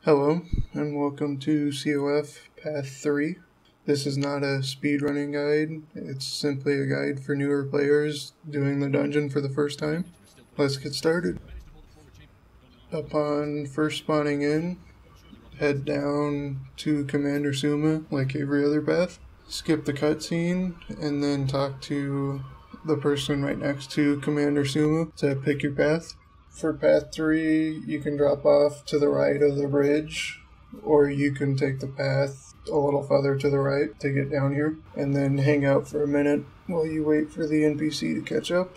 Hello, and welcome to CoF Path 3. This is not a speedrunning guide, it's simply a guide for newer players doing the dungeon for the first time. Let's get started. Upon first spawning in, head down to Commander Suma like every other path. Skip the cutscene, and then talk to the person right next to Commander Suma to pick your path. For Path 3, you can drop off to the right of the bridge, or you can take the path a little further to the right to get down here, and then hang out for a minute while you wait for the NPC to catch up.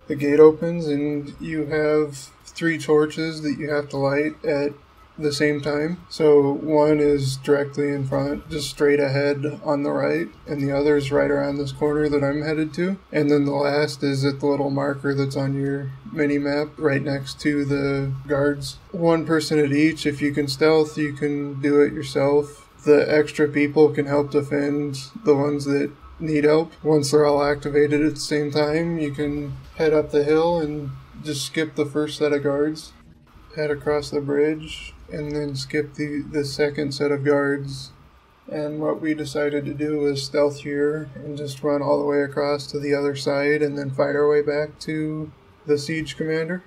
The gate opens, and you have 3 torches that you have to light at the same time. So one is directly in front, just straight ahead on the right, and the other is right around this corner that I'm headed to. And then the last is at the little marker that's on your mini-map right next to the guards. One person at each. If you can stealth, you can do it yourself. The extra people can help defend the ones that need help. Once they're all activated at the same time, you can head up the hill and just skip the first set of guards. Head across the bridge, and then skip the second set of guards. And what we decided to do was stealth here and just run all the way across to the other side and then fight our way back to the siege commander.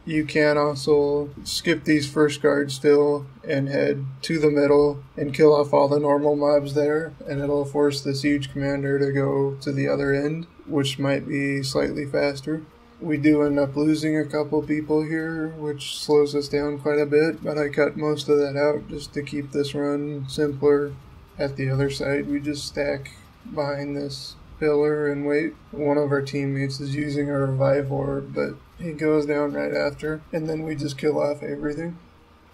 You can also skip these first guards still and head to the middle and kill off all the normal mobs there, and it'll force the siege commander to go to the other end, which might be slightly faster. We do end up losing a couple people here, which slows us down quite a bit, but I cut most of that out just to keep this run simpler. At the other side, we just stack behind this pillar and wait. One of our teammates is using a revive orb, but he goes down right after, and then we just kill off everything.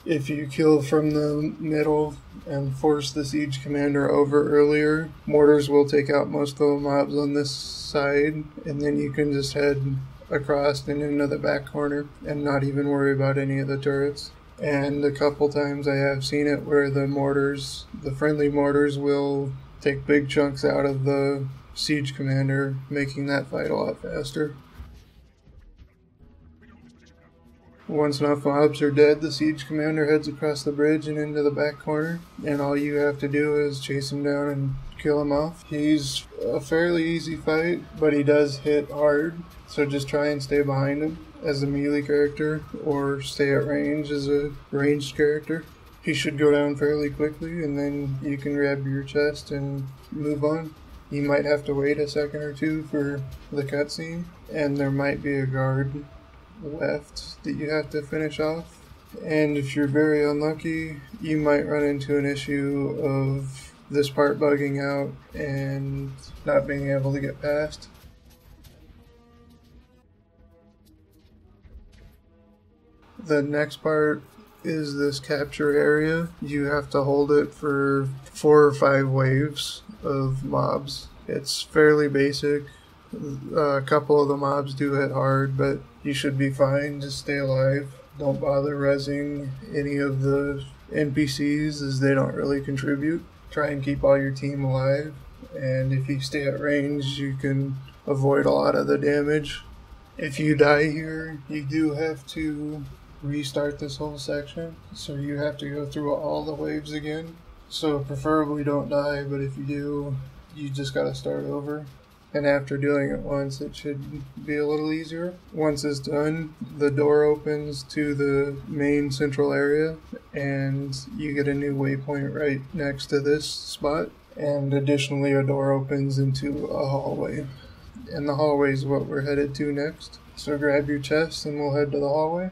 If you kill from the middle and force the siege commander over earlier, mortars will take out most of the mobs on this side, and then you can just head across and into the back corner and not even worry about any of the turrets. And a couple times I have seen it where the friendly mortars will take big chunks out of the siege commander, making that fight a lot faster. Once enough mobs are dead, the siege commander heads across the bridge and into the back corner, and all you have to do is chase him down and kill him off. He's a fairly easy fight, but he does hit hard, so just try and stay behind him as a melee character, or stay at range as a ranged character. He should go down fairly quickly, and then you can grab your chest and move on. You might have to wait a second or two for the cutscene, and there might be a guard left that you have to finish off. And if you're very unlucky, you might run into an issue of this part bugging out and not being able to get past. The next part is this capture area. You have to hold it for 4 or 5 waves of mobs. It's fairly basic. A couple of the mobs do hit hard, but you should be fine. Just stay alive. Don't bother rezzing any of the NPCs as they don't really contribute. Try and keep all your team alive, and if you stay at range, you can avoid a lot of the damage. If you die here, you do have to restart this whole section, so you have to go through all the waves again. So preferably don't die, but if you do, you just gotta start over. And after doing it once, it should be a little easier. Once it's done, the door opens to the main central area, and you get a new waypoint right next to this spot. And additionally, a door opens into a hallway. And the hallway is what we're headed to next. So grab your chest and we'll head to the hallway.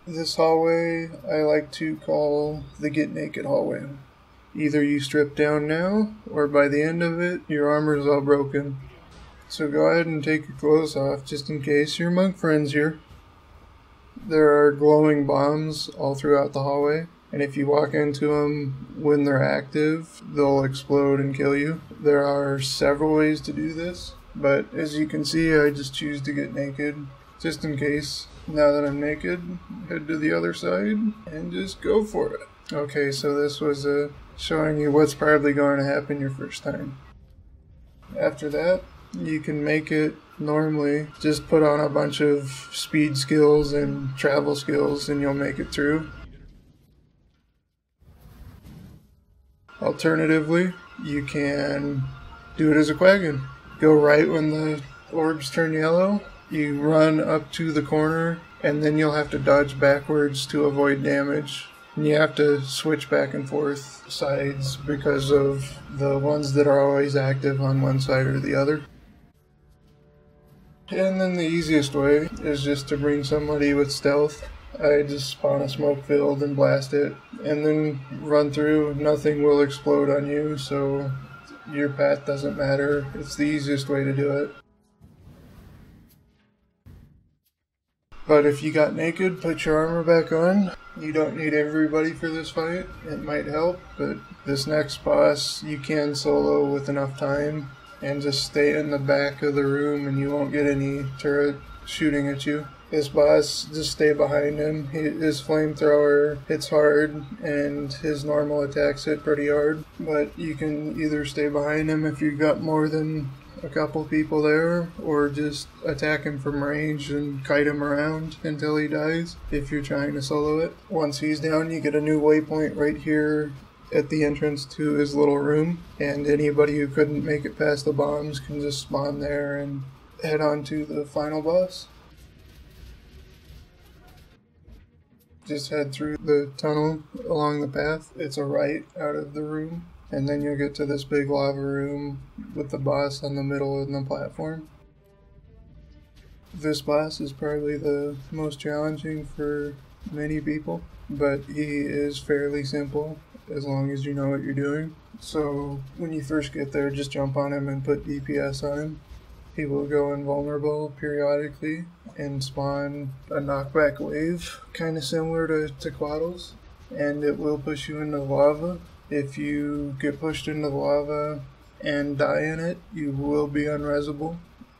This hallway I like to call the Get Naked hallway. Either you strip down now, or by the end of it, your armor's all broken. So go ahead and take your clothes off, just in case your monk friend's here. There are glowing bombs all throughout the hallway, and if you walk into them when they're active, they'll explode and kill you. There are several ways to do this, but as you can see, I just choose to get naked, just in case. Now that I'm naked, head to the other side and just go for it. Okay, so this was showing you what's probably going to happen your first time. After that, you can make it normally. Just put on a bunch of speed skills and travel skills and you'll make it through. Alternatively, you can do it as a Quaggin. Go right when the orbs turn yellow, you run up to the corner, and then you'll have to dodge backwards to avoid damage. And you have to switch back and forth sides because of the ones that are always active on one side or the other. And then the easiest way is just to bring somebody with stealth. I just spawn a smoke field and blast it, and then run through. Nothing will explode on you, so your path doesn't matter. It's the easiest way to do it. But if you got naked, put your armor back on. You don't need everybody for this fight. It might help, but this next boss you can solo with enough time and just stay in the back of the room and you won't get any turret shooting at you. This boss, just stay behind him. His flamethrower hits hard and his normal attacks hit pretty hard. But you can either stay behind him if you've got more than a couple people there, or just attack him from range and kite him around until he dies if you're trying to solo it. Once he's down, you get a new waypoint right here at the entrance to his little room, and anybody who couldn't make it past the bombs can just spawn there and head on to the final boss. Just head through the tunnel along the path. It's a right out of the room. And then you'll get to this big lava room with the boss on the middle of the platform. This boss is probably the most challenging for many people, but he is fairly simple as long as you know what you're doing. So when you first get there, just jump on him and put DPS on him. He will go invulnerable periodically and spawn a knockback wave, kind of similar to Quaddles, and it will push you into lava. If you get pushed into the lava and die in it, you will be unresable.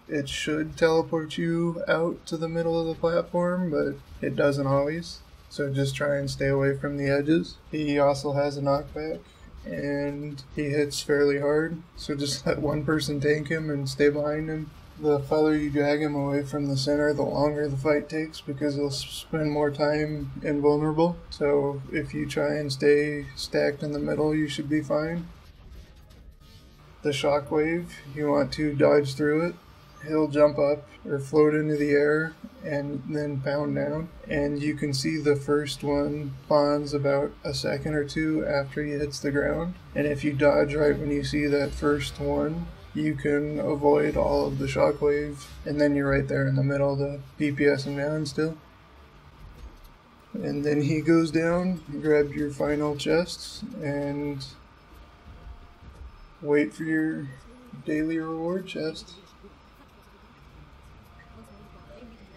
It should teleport you out to the middle of the platform, but it doesn't always. So just try and stay away from the edges. He also has a knockback, and he hits fairly hard. So just let one person tank him and stay behind him. The farther you drag him away from the center, the longer the fight takes because he'll spend more time invulnerable. So if you try and stay stacked in the middle, you should be fine. The shockwave, you want to dodge through it. He'll jump up or float into the air and then pound down. And you can see the first one spawns about a second or two after he hits the ground. And if you dodge right when you see that first one, you can avoid all of the shockwave, and then you're right there in the middle, the DPS him down still. And then he goes down, grab your final chests, and wait for your daily reward chest.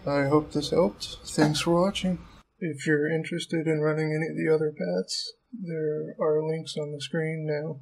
I hope this helped. Thanks for watching. If you're interested in running any of the other paths, there are links on the screen now.